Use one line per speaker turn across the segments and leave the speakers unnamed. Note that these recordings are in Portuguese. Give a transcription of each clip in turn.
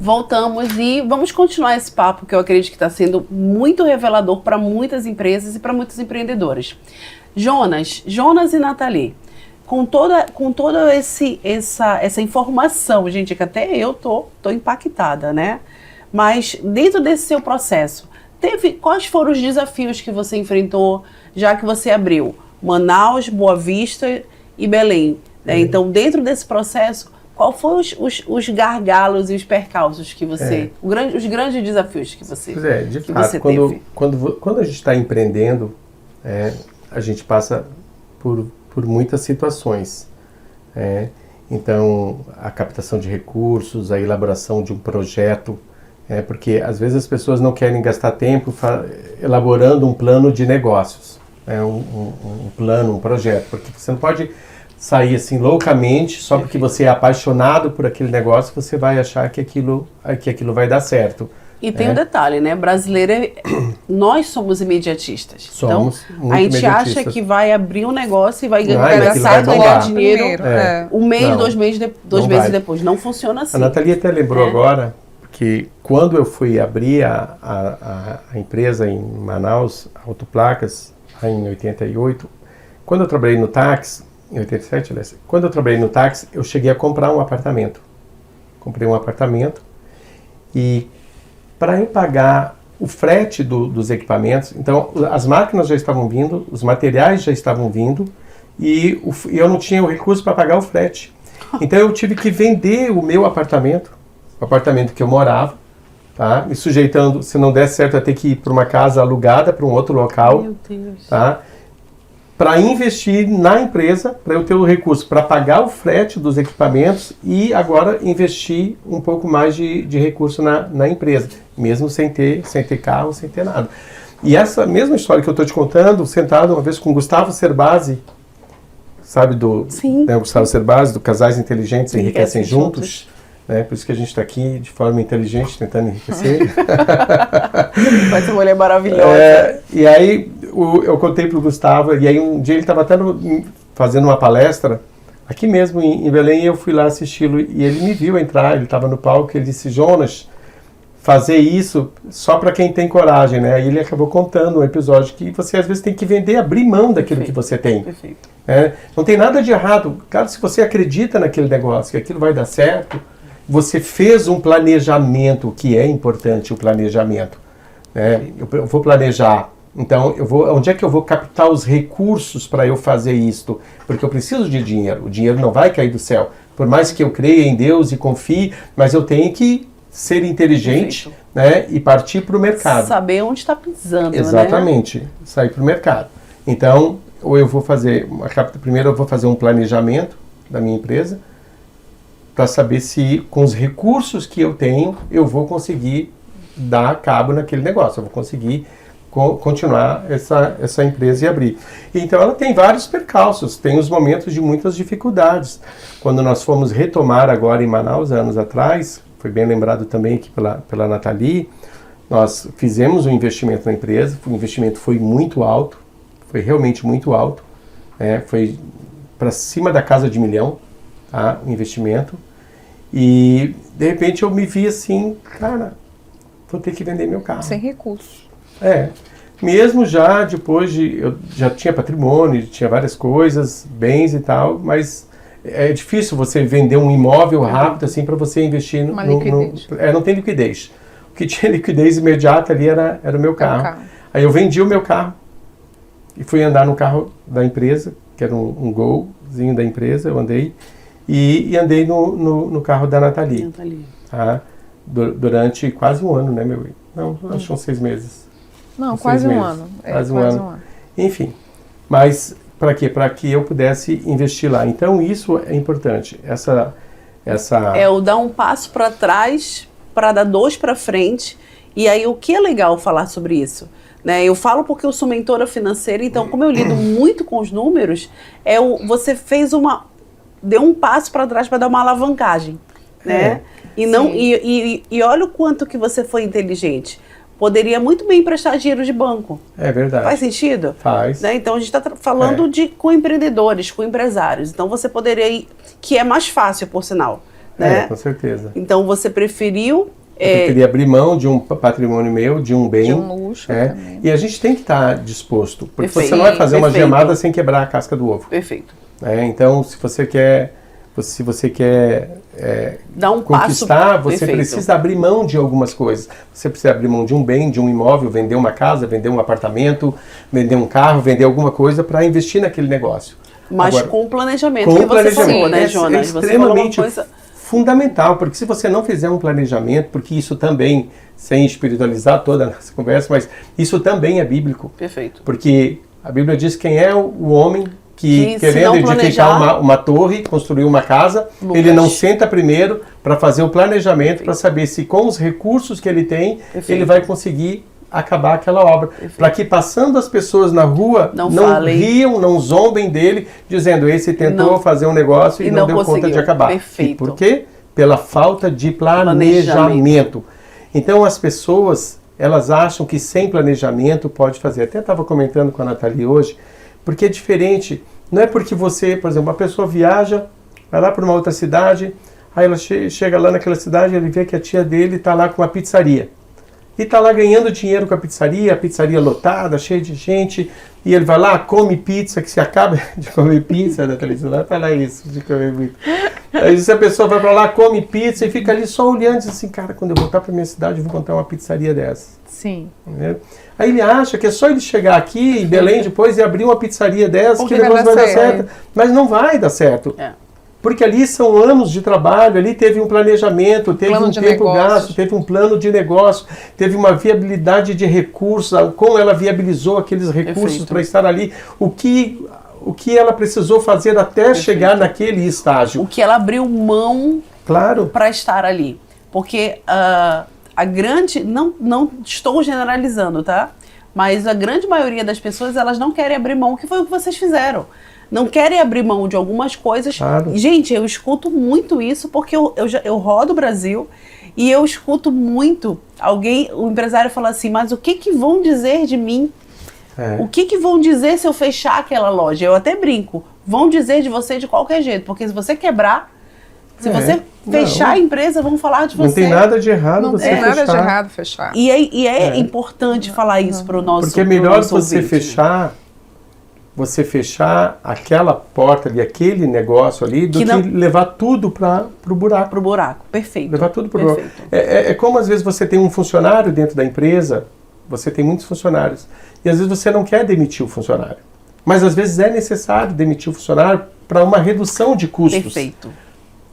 Voltamos e vamos continuar esse papo que eu acredito que está sendo muito revelador para muitas empresas e para muitos empreendedores. Jonas e Nathalie, com toda essa informação, gente, que até eu tô impactada, né? Mas dentro desse seu processo, quais foram os desafios que você enfrentou, já que você abriu Manaus, Boa Vista e Belém, né? Então, dentro desse processo, qual foram os gargalos e os percalços que você... os grandes desafios que você teve?
De fato, quando a gente está empreendendo, a gente passa por muitas situações. Então, a captação de recursos, a elaboração de um projeto, porque às vezes as pessoas não querem gastar tempo elaborando um plano de negócios, um plano, um projeto, porque você não pode sair assim loucamente, só porque você é apaixonado por aquele negócio, você vai achar que aquilo vai dar certo.
E tem um detalhe, né? Brasileiro, nós somos imediatistas.
Somos
então, a gente acha que vai abrir um negócio e vai ganhar dinheiro um mês, 2 meses depois. Não funciona assim.
A Nathalie até lembrou agora que quando eu fui abrir a empresa em Manaus, Autoplacas, em 88, quando eu trabalhei no táxi, em 87, aliás, quando eu trabalhei no táxi, eu cheguei a comprar um apartamento. Comprei um apartamento e para eu pagar o frete dos equipamentos, então as máquinas já estavam vindo, os materiais já estavam vindo e eu não tinha o recurso para pagar o frete. Então eu tive que vender o meu apartamento, o apartamento que eu morava, tá? Me sujeitando, se não desse certo, a ter que ir para uma casa alugada, para um outro local.
Meu Deus.
Tá? Para investir na empresa, para eu ter o recurso para pagar o frete dos equipamentos e agora investir um pouco mais de recurso na empresa, mesmo sem ter carro, sem ter nada. E essa mesma história que eu estou te contando, sentado uma vez com o Gustavo Cerbasi, sabe né, o Gustavo Cerbasi, do Casais Inteligentes Enriquecem Juntos, né, por isso que a gente está aqui de forma inteligente, tentando enriquecer.
Vai ser uma mulher maravilhosa.
E aí eu contei para o Gustavo, e aí um dia ele estava até fazendo uma palestra, aqui mesmo em Belém, e eu fui lá assisti-lo, e ele me viu entrar, ele estava no palco, ele disse, Jonas, fazer isso só para quem tem coragem, né? Aí ele acabou contando um episódio que você às vezes tem que vender, abrir mão daquilo que você tem.
Perfeito.
Não tem nada de errado. Claro, se você acredita naquele negócio, que aquilo vai dar certo, você fez um planejamento, que é importante o planejamento. Né? Eu vou planejar. Então, onde é que eu vou captar os recursos para eu fazer isto? Porque eu preciso de dinheiro. O dinheiro não vai cair do céu. Por mais que eu creia em Deus e confie, mas eu tenho que ser inteligente, né, e partir para o mercado.
Saber onde está pisando,
exatamente, né? Sair para o mercado. Então, ou eu vou fazer, primeiro eu vou fazer um planejamento da minha empresa, para saber se com os recursos que eu tenho, eu vou conseguir dar cabo naquele negócio, eu vou conseguir continuar essa empresa e abrir. Então ela tem vários percalços, tem os momentos de muitas dificuldades. Quando nós fomos retomar agora em Manaus, anos atrás, foi bem lembrado também aqui pela Nathalie, nós fizemos um investimento na empresa, o investimento foi muito alto, foi realmente muito alto, foi para cima da casa de 1 milhão, tá, o investimento, e de repente eu me vi assim, cara, vou ter que vender meu carro.
Sem recursos.
Mesmo já depois eu já tinha patrimônio, tinha várias coisas, bens e tal, mas é difícil você vender um imóvel rápido assim para você investir
Uma liquidez.
Não tem liquidez. O que tinha liquidez imediata ali era o meu carro. Aí eu vendi o meu carro e fui andar no carro da empresa, que era um Golzinho da empresa, eu andei, e andei no carro da Nathalie. Tá? Durante quase um ano, né, meu? Não, acho que uns 6 meses.
Não, quase um ano.
Quase um ano. Enfim, mas para quê? Para que eu pudesse investir lá. Então isso é importante.
O dar um passo para trás para dar 2 para frente. E aí o que é legal falar sobre isso? Né? Eu falo porque eu sou mentora financeira, então como eu lido muito com os números, você deu um passo para trás para dar uma alavancagem. Né? E olha o quanto que você foi inteligente. Poderia muito bem emprestar dinheiro de banco.
É verdade.
Faz sentido?
Faz.
Né? Então a gente está falando com empreendedores, com empresários. Então você poderia ir, que é mais fácil, por sinal. né?
Com certeza.
Então você preferiu...
Eu queria abrir mão de um patrimônio meu, de um bem.
De um luxo também.
E a gente tem que estar disposto. Porque
Perfeito.
você não vai fazer uma
Perfeito.
gemada sem quebrar a casca do ovo.
Perfeito.
Então, se você quer
Dá um
conquistar,
passo.
você
Perfeito.
precisa abrir mão de algumas coisas. Você precisa abrir mão de um bem, de um imóvel, vender uma casa, vender um apartamento, vender um carro, vender alguma coisa para investir naquele negócio.
Mas
Agora,
com planejamento,
com
que você
planejamento.
falou, né,
É
Jonas? Você falou uma
extremamente
coisa...
fundamental, porque se você não fizer um planejamento, porque isso também, sem espiritualizar toda a nossa conversa, mas isso também é bíblico.
Perfeito.
Porque a Bíblia diz quem é o homem que
se não
querendo edificar
planejar-
uma torre, construir uma casa,
Lucas.
ele não senta primeiro para fazer o planejamento, para saber se com os recursos que ele tem,
Perfeito.
ele vai conseguir acabar aquela obra. Para que passando as pessoas na rua
Não
não
falem.
riam, não zombem dele, dizendo esse tentou
Não-
fazer um negócio e não deu conta
conseguiu.
de acabar.
Perfeito.
E por quê? Pela falta de planejamento. Então as pessoas, elas acham que sem planejamento pode fazer. Até estava comentando com a Nathalie hoje, porque é diferente. Não é porque você, por exemplo, uma pessoa viaja, vai lá para uma outra cidade, aí ela chega lá naquela cidade e ele vê que a tia dele está lá com uma pizzaria. E está lá ganhando dinheiro com a pizzaria lotada, cheia de gente, e ele vai lá, come pizza, que se acaba de comer pizza, Nathalie, você vai falar isso, de comer pizza. Aí essa pessoa vai para lá, come pizza e fica ali só olhando e diz assim, cara, quando eu voltar para minha cidade eu vou montar uma pizzaria dessa.
Sim.
Né? Aí ele acha que é só ele chegar aqui em Belém depois e abrir uma pizzaria dessa,
Porque
que o negócio
vai
vai
dar
dar certo.
certo.
Mas não vai dar certo.
É.
Porque ali são anos de trabalho, ali teve um planejamento, teve
Plano
um
de
tempo
negócios.
gasto, teve um plano de negócio, teve uma viabilidade de recursos, como ela viabilizou aqueles recursos
Perfeito.
para estar ali, o que ela precisou fazer até chegar naquele estágio.
O que ela abriu mão
Claro.
para estar ali. Porque a grande... Não estou generalizando, tá? Mas a grande maioria das pessoas, elas não querem abrir mão, que foi o que vocês fizeram. Não querem abrir mão de algumas coisas.
Claro.
Gente, eu escuto muito isso, porque eu rodo o Brasil e eu escuto muito o empresário falar assim, mas o que vão dizer de mim? O que vão dizer se eu fechar aquela loja? Eu até brinco. Vão dizer de você de qualquer jeito, porque se você quebrar, se você fechar a empresa, vão falar de você.
Não tem nada de errado
Não
você
tem nada
fechar.
de errado fechar.
E é importante falar isso para o nosso
Porque é melhor
pro nosso
você
ouvinte.
fechar aquela porta ali, aquele negócio ali, do que levar tudo para o buraco.
Pro buraco. Perfeito.
Levar tudo para o buraco.
Perfeito.
É como às vezes você tem um funcionário dentro da empresa, você tem muitos funcionários, e às vezes você não quer demitir o funcionário. Mas às vezes é necessário demitir o funcionário para uma redução de custos.
Perfeito.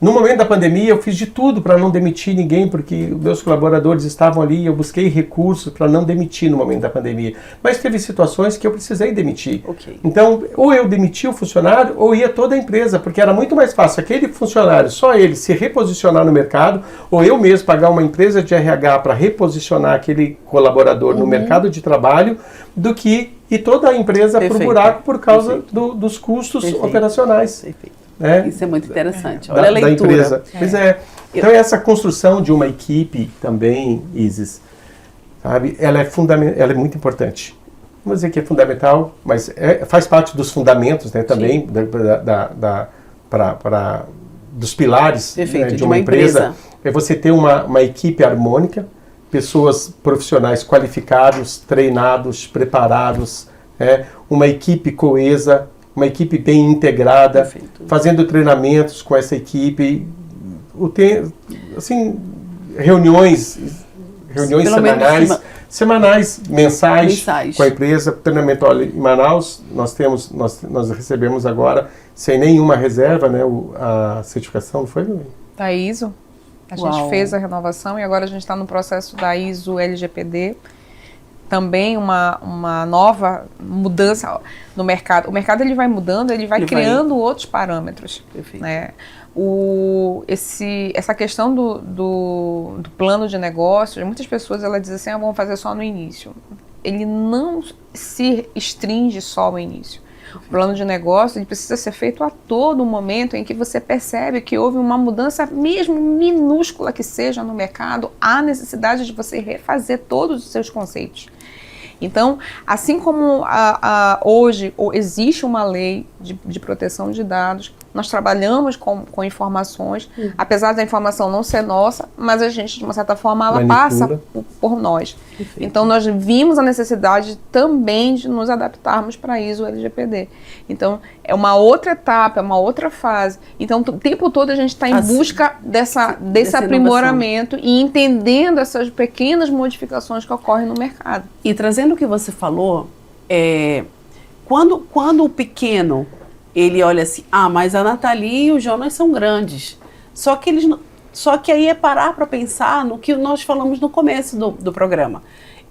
No momento da pandemia, eu fiz de tudo para não demitir ninguém, porque meus colaboradores estavam ali e eu busquei recursos para não demitir no momento da pandemia. Mas teve situações que eu precisei demitir.
Ok.
Então, ou eu demitia o funcionário, ou ia toda a empresa, porque era muito mais fácil aquele funcionário, só ele, se reposicionar no mercado, ou eu mesmo pagar uma empresa de RH para reposicionar aquele colaborador no mercado de trabalho, do que ir toda a empresa para o
Perfeito.
buraco por causa dos custos
Perfeito.
operacionais.
Perfeito.
Né?
Isso é muito interessante. Olha a
Da
leitura.
empresa. Pois é. Então essa construção de uma equipe também, Isis, sabe, ela é muito importante. Vamos dizer que é fundamental, mas faz parte dos fundamentos, né, também dos pilares,
Perfeito,
né,
de uma
empresa. É você ter uma equipe harmônica, pessoas profissionais qualificados, treinados, preparados, uma equipe coesa, uma equipe bem integrada,
Perfeito.
fazendo treinamentos com essa equipe, assim, reuniões
Pelo
semanais, mensais,
Mensais.
com a empresa. Treinamento, olha, em Manaus nós recebemos agora, sem nenhuma reserva, né, a certificação, não foi?
Da ISO. A gente
Uau.
fez a renovação e agora a gente está no processo da ISO LGPD. Também uma nova mudança no mercado. O mercado ele vai mudando, ele vai criando outros parâmetros.
Perfeito.
Né? Essa questão do plano de negócios, muitas pessoas elas dizem assim, vamos fazer só no início. Ele não se restringe só ao início. O plano de negócio ele precisa ser feito a todo momento em que você percebe que houve uma mudança, mesmo minúscula que seja no mercado, há necessidade de você refazer todos os seus conceitos. Então, assim como hoje existe uma lei de proteção de dados nós trabalhamos com informações, apesar da informação não ser nossa, mas a gente, de uma certa forma, ela passa por nós. Perfeito. Então, nós vimos a necessidade também de nos adaptarmos para a ISO LGPD. Então, é uma outra etapa, é uma outra fase. Então, o tempo todo a gente está em busca desse aprimoramento e entendendo essas pequenas modificações que ocorrem no mercado.
E trazendo o que você falou, quando o pequeno, ele olha assim, mas a Nathalie e o Jonas são grandes. Só que aí é parar para pensar no que nós falamos no começo do programa.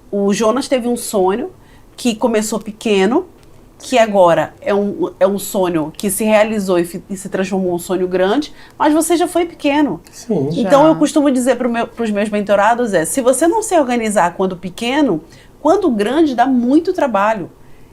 O Jonas teve um sonho que começou pequeno, que agora é um sonho que se realizou e se transformou em um sonho grande, mas você já foi pequeno.
Sim,
então eu costumo dizer para os meus mentorados, se você não se organizar quando pequeno, quando grande dá muito trabalho.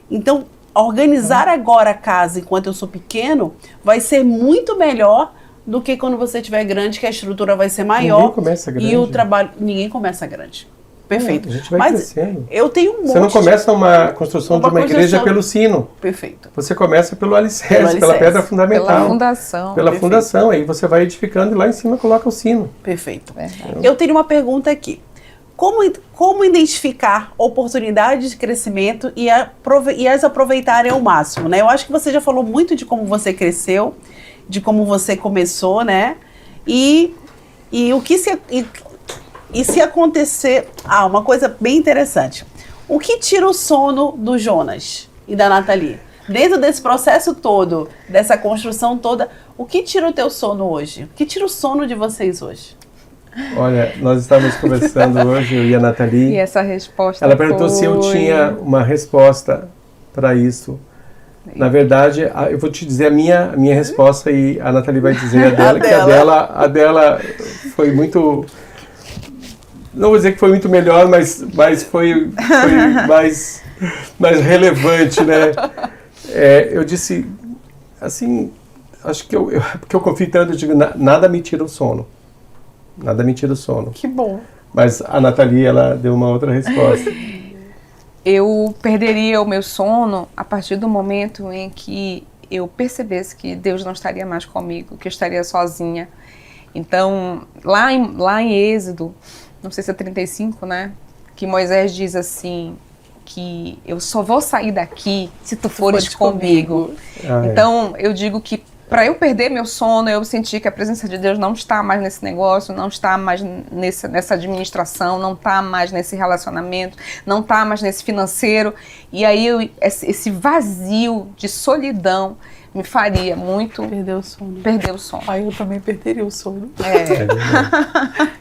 Então, organizar agora a casa enquanto eu sou pequeno vai ser muito melhor do que quando você estiver grande, que a estrutura vai ser maior.
Ninguém começa grande.
E o trabalho... Ninguém começa grande. Perfeito.
A gente vai crescendo.
Eu tenho um monte...
Você não começa uma construção de uma igreja pelo sino.
Perfeito.
Você começa pelo alicerce, pela pedra fundamental.
Pela fundação.
Pela fundação. Aí você vai edificando e lá em cima coloca o sino.
Perfeito. Eu tenho uma pergunta aqui. Como identificar oportunidades de crescimento e as aproveitarem ao máximo, né? Eu acho que você já falou muito de como você cresceu, de como você começou, né? E o que se acontecer... uma coisa bem interessante. O que tira o sono do Jonas e da Nathalie? Dentro desse processo todo, dessa construção toda, o que tira o teu sono hoje? O que tira o sono de vocês hoje?
Olha, nós estávamos conversando hoje, eu e a Nathalie.
E essa resposta
ela perguntou se eu tinha uma resposta para isso. Na verdade, eu vou te dizer a minha resposta e a Nathalie vai dizer a dela, que a dela foi muito... Não vou dizer que foi muito melhor, mas foi mais relevante, né? Eu disse, assim, acho que porque eu confio tanto, eu digo, nada me tira o sono. Nada me tira o sono.
Que bom.
Mas a Nathalie, ela deu uma outra resposta.
Eu perderia o meu sono a partir do momento em que eu percebesse que Deus não estaria mais comigo, que eu estaria sozinha. Então, lá em Êxodo, não sei se é 35, né? Que Moisés diz assim, que eu só vou sair daqui se tu fores comigo. Então, eu digo que para eu perder meu sono, eu senti que a presença de Deus não está mais nesse negócio, não está mais nessa administração, não está mais nesse relacionamento, não está mais nesse financeiro. E aí esse vazio de solidão me faria muito... Perder o sono.
Eu também perderia o sono.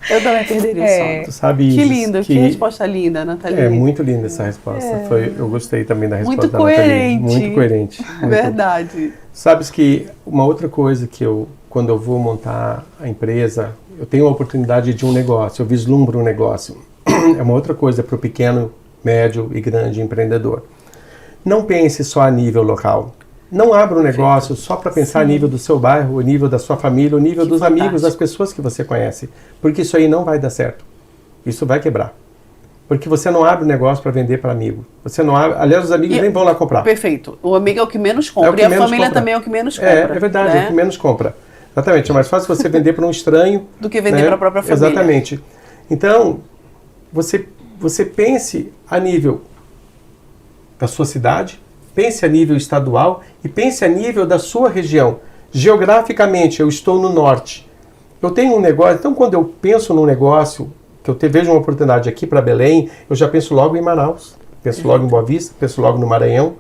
Eu também perderia o sono.
Tu sabe
que lindo, que resposta linda, Nathalie.
É muito linda essa resposta. Eu gostei também da resposta da
Nathalie.
Muito coerente.
Verdade.
Sabes que uma outra coisa que quando eu vou montar a empresa, eu tenho a oportunidade de um negócio, eu vislumbro um negócio. É uma outra coisa para o pequeno, médio e grande empreendedor. Não pense só a nível local. Não abra um negócio só para pensar a nível do seu bairro, o nível da sua família, o nível dos amigos, das pessoas que você conhece. Porque isso aí não vai dar certo. Isso vai quebrar. Porque você não abre o negócio para vender para amigo. Você não abre, aliás, os amigos nem vão lá comprar.
Perfeito. O amigo é o que menos compra. E a família também é o que menos compra.
É verdade,
né?
É o que menos compra. Exatamente. É mais fácil você vender para um estranho
do que vender para a própria família.
Exatamente. Então, você pense a nível da sua cidade, pense a nível estadual e pense a nível da sua região. Geograficamente, eu estou no norte. Eu tenho um negócio, então quando eu penso num negócio, que eu vejo uma oportunidade aqui para Belém, eu já penso logo em Manaus, penso logo em Boa Vista, penso logo no Maranhão.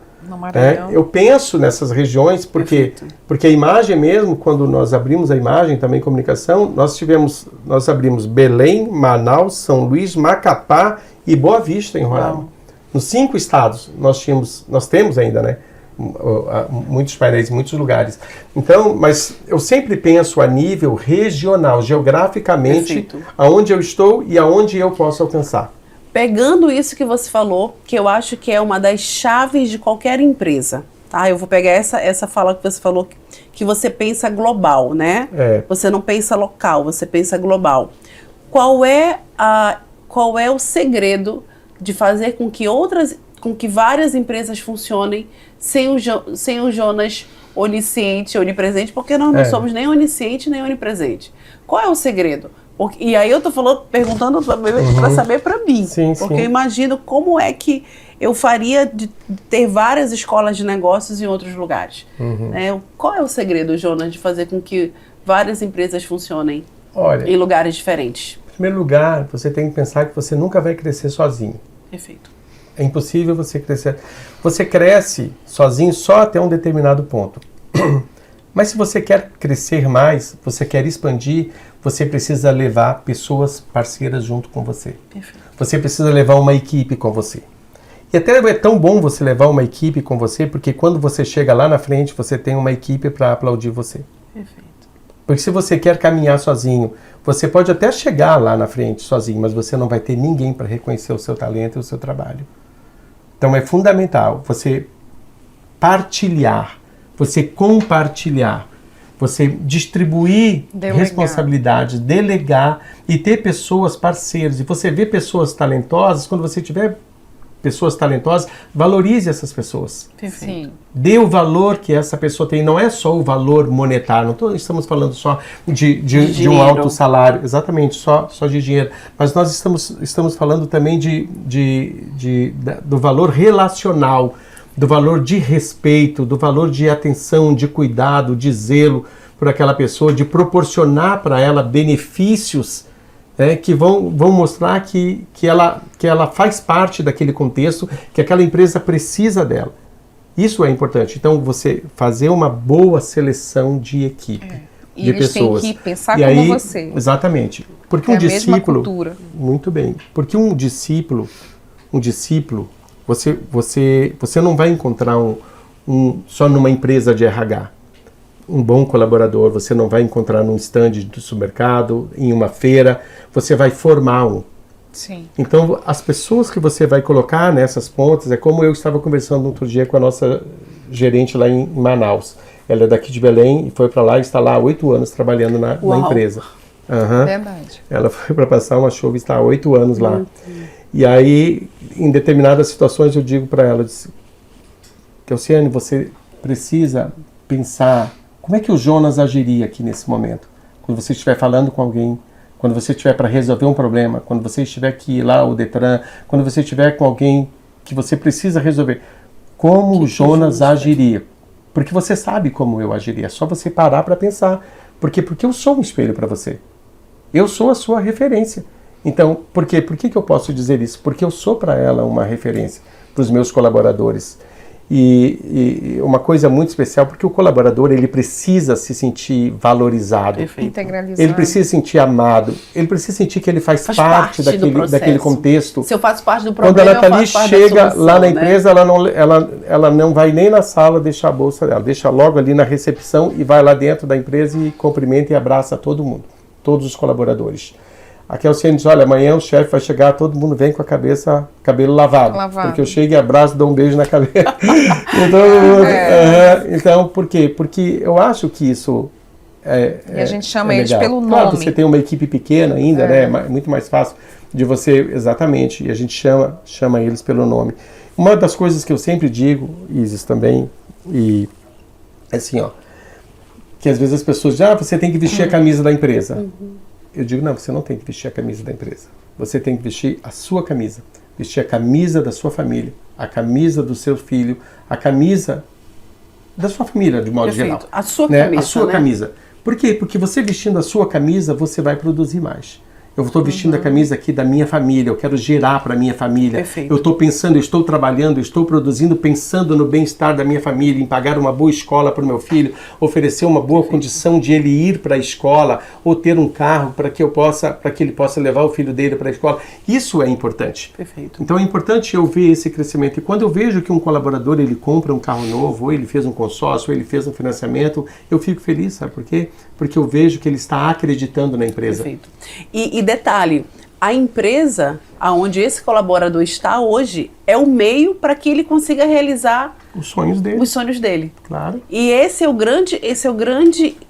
Eu penso nessas regiões porque a imagem mesmo, quando nós abrimos a imagem também comunicação, nós abrimos Belém, Manaus, São Luís, Macapá e Boa Vista em Roraima. Nos 5 estados nós temos ainda, né? Muitos painéis em muitos lugares. Então, mas eu sempre penso a nível regional, geograficamente, aonde eu estou e aonde eu posso alcançar.
Pegando isso que você falou, que eu acho que é uma das chaves de qualquer empresa, tá? Eu vou pegar essa fala que você falou, que você pensa global, né? Você não pensa local, você pensa global. Qual é o segredo de fazer com que outras com que várias empresas funcionem sem o Jonas onisciente, onipresente, porque nós não somos nem onisciente nem onipresente. Qual é o segredo? E aí eu tô perguntando para saber para mim, porque eu imagino como é que eu faria de ter várias escolas de negócios em outros lugares. Qual é o segredo, Jonas, de fazer com que várias empresas funcionem em lugares diferentes?
Em primeiro lugar, você tem que pensar que você nunca vai crescer sozinho.
Perfeito.
É impossível você crescer. Você cresce sozinho só até um determinado ponto. Mas se você quer crescer mais, você quer expandir, você precisa levar pessoas parceiras junto com você.
Perfeito.
Você precisa levar uma equipe com você. E até é tão bom você levar uma equipe com você, porque quando você chega lá na frente, você tem uma equipe para aplaudir você.
Perfeito.
Porque se você quer caminhar sozinho, você pode até chegar lá na frente sozinho, mas você não vai ter ninguém para reconhecer o seu talento e o seu trabalho. Então é fundamental você partilhar, você compartilhar, você distribuir responsabilidades, delegar e ter pessoas parceiras. E você vê pessoas talentosas, quando você tiver pessoas talentosas, valorize essas pessoas.
Sim.
Dê o valor que essa pessoa tem. Não é só o valor monetário. Não estamos falando só de um alto salário. Exatamente, só de dinheiro. Mas nós estamos falando também do valor relacional, do valor de respeito, do valor de atenção, de cuidado, de zelo por aquela pessoa, de proporcionar para ela benefícios que vão mostrar que ela faz parte daquele contexto, que aquela empresa precisa dela. Isso é importante. Então, você fazer uma boa seleção de equipe, de
eles
pessoas.
Têm que pensar
e
como
aí,
você.
Exatamente. Porque um discípulo... Muito bem. Porque um discípulo, você não vai encontrar só numa empresa de RH. Um bom colaborador, você não vai encontrar num stand do supermercado, em uma feira, você vai formar um.
Sim.
Então, as pessoas que você vai colocar nessas pontas, é como eu estava conversando outro dia com a nossa gerente lá em Manaus. Ela é daqui de Belém e foi para lá e está lá há 8 anos trabalhando na empresa.
Verdade.
Ela foi para passar uma chuva e está há 8 anos lá. E aí, em determinadas situações, eu digo para ela, Kelsiane, você precisa pensar como é que o Jonas agiria aqui nesse momento? Quando você estiver falando com alguém, quando você estiver para resolver um problema, quando você estiver aqui lá, o Detran, quando você estiver com alguém que você precisa resolver, como o Jonas agiria? Porque você sabe como eu agiria, é só você parar para pensar. Porque eu sou um espelho para você. Eu sou a sua referência. Então, por quê? Por que eu posso dizer isso? Porque eu sou para ela uma referência, para os meus colaboradores. E uma coisa muito especial, porque o colaborador ele precisa se sentir valorizado,
integralizado.
Ele precisa se sentir amado, ele precisa sentir que ele faz parte daquele contexto.
Se eu faço parte do problema,
quando a Nathalie
eu faço
chega
da solução,
lá na empresa, ela não vai nem na sala deixar a bolsa dela, deixa logo ali na recepção e vai lá dentro da empresa e cumprimenta e abraça todo mundo, todos os colaboradores. A Kelsiane diz, olha, amanhã o chefe vai chegar, todo mundo vem com a cabelo lavado. Porque eu chego e abraço, dou um beijo na cabeça. Então, por quê? Porque eu acho que isso
e a gente chama eles pelo nome.
Claro, você tem uma equipe pequena ainda, né? É muito mais fácil de você, exatamente, e a gente chama eles pelo nome. Uma das coisas que eu sempre digo, Isis, também, e assim, que às vezes as pessoas dizem, você tem que vestir a camisa da empresa. Eu digo, não, você não tem que vestir a camisa da empresa. Você tem que vestir a sua camisa. Vestir a camisa da sua família, a camisa do seu filho, a camisa da sua família, de modo geral.
A sua camisa,
a sua camisa. Por quê? Porque você vestindo a sua camisa, você vai produzir mais. Eu estou vestindo a camisa aqui da minha família, eu quero gerar para a minha família.
Perfeito.
Eu estou pensando, eu estou trabalhando, eu estou produzindo, pensando no bem-estar da minha família, em pagar uma boa escola para o meu filho, oferecer uma boa condição de ele ir para a escola, ou ter um carro para que ele possa levar o filho dele para a escola. Isso é importante.
Perfeito.
Então é importante eu ver esse crescimento. E quando eu vejo que um colaborador ele compra um carro novo, ou ele fez um consórcio, ou ele fez um financiamento, eu fico feliz, sabe por quê? Porque eu vejo que ele está acreditando na empresa.
Perfeito. E detalhe, a empresa aonde esse colaborador está hoje é o meio para que ele consiga realizar
os sonhos dele.
Claro. E esse é o grande,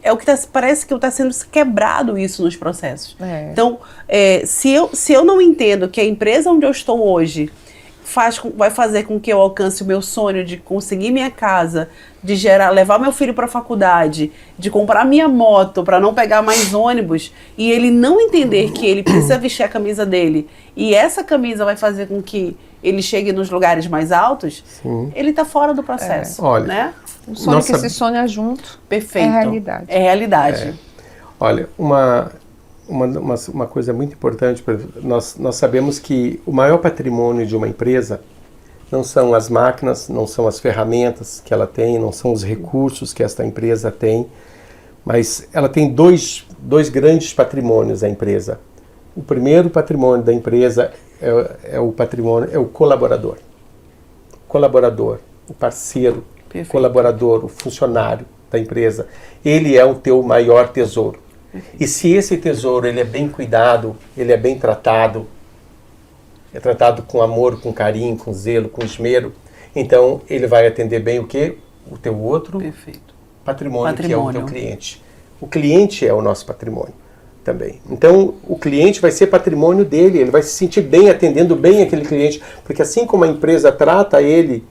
é o que parece que está sendo quebrado isso nos processos. Então, se eu não entendo que a empresa onde eu estou hoje vai fazer com que eu alcance o meu sonho de conseguir minha casa, de levar meu filho para a faculdade, de comprar minha moto para não pegar mais ônibus, e ele não entender que ele precisa vestir a camisa dele, e essa camisa vai fazer com que ele chegue nos lugares mais altos, ele está fora do processo.
Olha,
né?
Um sonho que se sonha junto.
Perfeito.
É realidade.
É realidade.
Olha, uma coisa muito importante, nós sabemos que o maior patrimônio de uma empresa não são as máquinas, não são as ferramentas que ela tem, não são os recursos que esta empresa tem, mas ela tem dois grandes patrimônios, a empresa. O primeiro patrimônio da empresa é o colaborador. Colaborador, o parceiro, o colaborador, o funcionário da empresa. Ele é o teu maior tesouro. E se esse tesouro ele é bem cuidado, ele é bem tratado, é tratado com amor, com carinho, com zelo, com esmero, então ele vai atender bem o quê? O teu outro patrimônio, que é o teu cliente. O cliente é o nosso patrimônio também. Então o cliente vai ser patrimônio dele, ele vai se sentir bem atendendo bem aquele cliente, porque assim como a empresa trata ele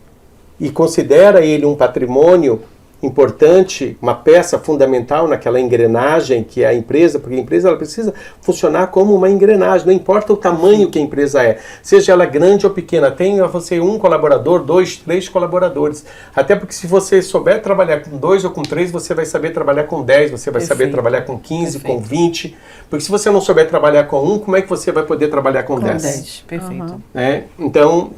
e considera ele um patrimônio importante, uma peça fundamental naquela engrenagem que é a empresa, porque a empresa ela precisa funcionar como uma engrenagem, não importa o tamanho que a empresa é, seja ela grande ou pequena, tenha você um colaborador, 2, 3 colaboradores, até porque se você souber trabalhar com 2 ou com 3, você vai saber trabalhar com 10, você vai saber trabalhar com 15, com 20, porque se você não souber trabalhar com 1, como é que você vai poder trabalhar com 10?
Perfeito.
Então,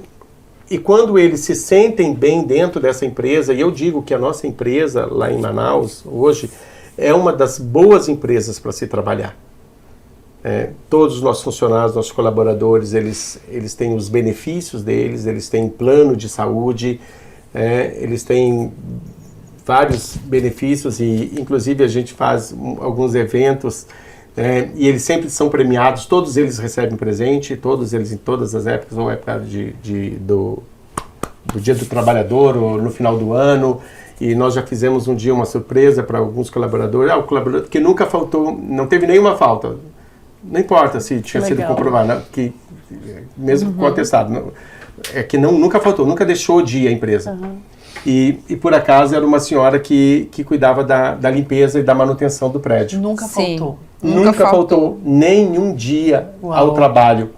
e quando eles se sentem bem dentro dessa empresa, e eu digo que a nossa empresa lá em Manaus, hoje, é uma das boas empresas para se trabalhar. Todos os nossos funcionários, nossos colaboradores, eles têm os benefícios deles, eles têm plano de saúde, eles têm vários benefícios, e inclusive a gente faz alguns eventos, e eles sempre são premiados, todos eles recebem presente, todos eles em todas as épocas, ou época do Dia do Trabalhador, ou no final do ano, e nós já fizemos um dia uma surpresa para alguns colaboradores, o colaborador que nunca faltou, não teve nenhuma falta, não importa se tinha sido comprovado, né, que, mesmo contestado, que nunca faltou, nunca deixou de ir à empresa. E por acaso era uma senhora que cuidava da limpeza e da manutenção do prédio.
Nunca faltou.
Nunca faltou nenhum dia ao trabalho.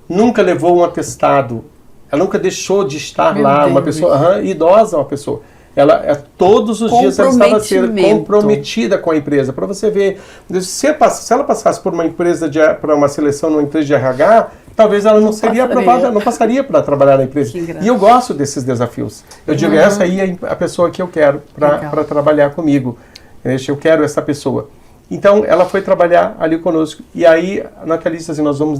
Nunca levou um atestado. Ela nunca deixou de estar lá. Uma pessoa idosa, uma pessoa. Ela todos os dias ela estava sendo comprometida com a empresa. Para você ver, se ela passasse por uma empresa para uma seleção numa empresa de RH, talvez ela não seria aprovada, não passaria para trabalhar na empresa. E eu gosto desses desafios. Eu digo, essa aí é a pessoa que eu quero para trabalhar comigo. Eu quero essa pessoa. Então, ela foi trabalhar ali conosco. E aí, a Nathalie disse assim, nós vamos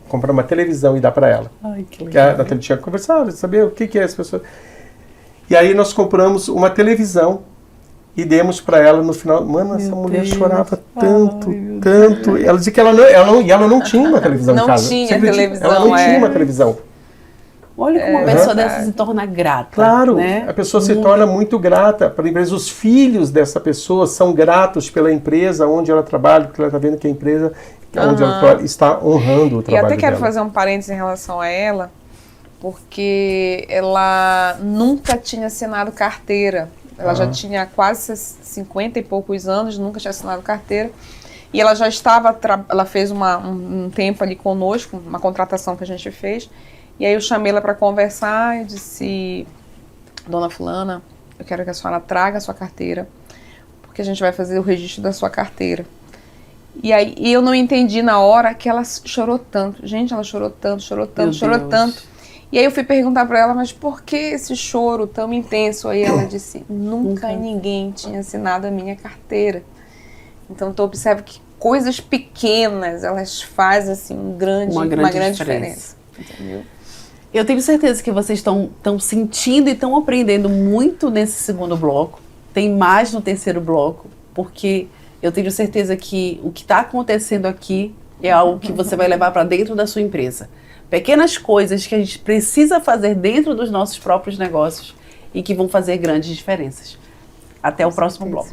comprar uma televisão e dar para ela.
Ai, que legal.
Que a Nathalie tinha conversado, saber o que é essa pessoa. E aí, nós compramos uma televisão e demos para ela no final. Mano, essa mulher chorava tanto, tanto. Ela dizia que ela não tinha uma televisão em casa.
Não tinha televisão,
ela não tinha uma televisão.
Olha como uma pessoa dessa se torna grata.
Claro,
né?
A pessoa se torna muito grata para a empresa. Os filhos dessa pessoa são gratos pela empresa onde ela trabalha, porque ela está vendo que a empresa onde ela trabalha está honrando o trabalho dela.
E até quero fazer um parênteses em relação a ela, porque ela nunca tinha assinado carteira. Ela já tinha quase 50 e poucos anos, nunca tinha assinado carteira. E ela já estava, ela fez um tempo ali conosco, uma contratação que a gente fez. E aí eu chamei ela para conversar e disse, dona fulana, eu quero que a senhora traga a sua carteira, porque a gente vai fazer o registro da sua carteira. E aí eu não entendi na hora que ela chorou tanto. Gente, ela chorou tanto, chorou tanto. E aí eu fui perguntar para ela, mas por que esse choro tão intenso? Aí ela disse, nunca ninguém tinha assinado a minha carteira. Então tu observa que coisas pequenas, elas fazem assim uma grande diferença. Entendeu?
Eu tenho certeza que vocês estão sentindo e estão aprendendo muito nesse segundo bloco. Tem mais no terceiro bloco, porque eu tenho certeza que o que está acontecendo aqui é algo que você vai levar para dentro da sua empresa. Pequenas coisas que a gente precisa fazer dentro dos nossos próprios negócios e que vão fazer grandes diferenças. Até o próximo bloco.